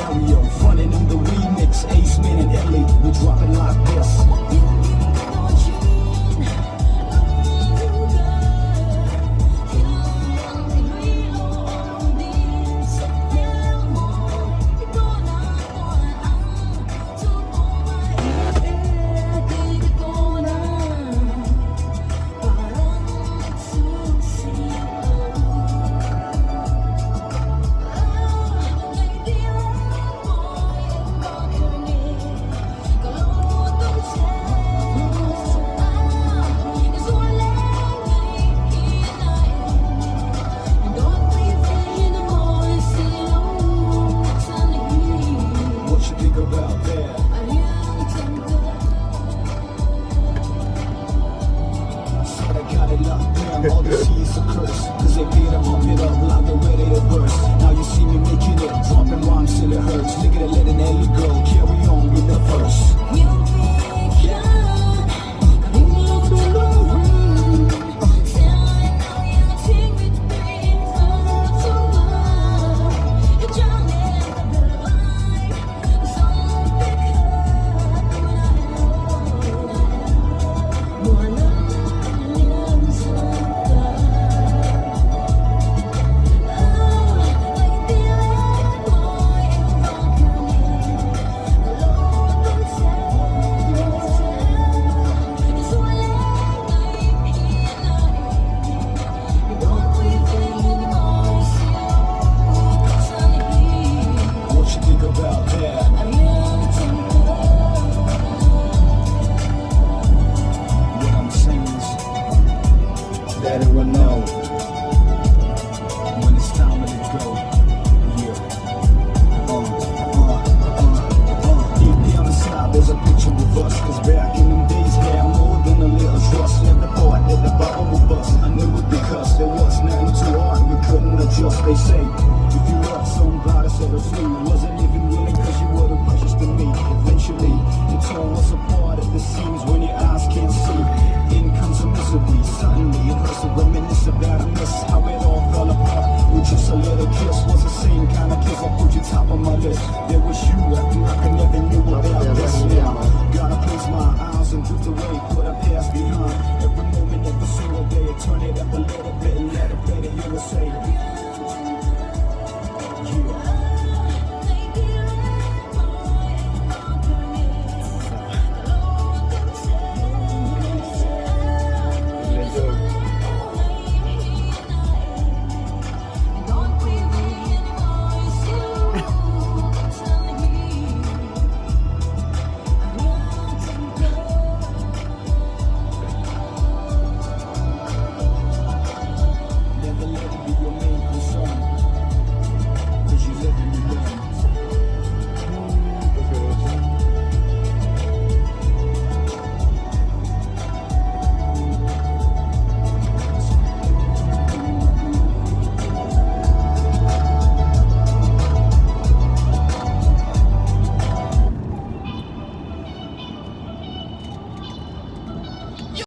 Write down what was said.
Mario, frontin' on the remix. Ace Man and Ellie, we dropping like this. All the seas a curse, cause they paid to pump it up like they're ready to burst. Now you see me making it, dropping rhymes till it hurts. Nigga, that let an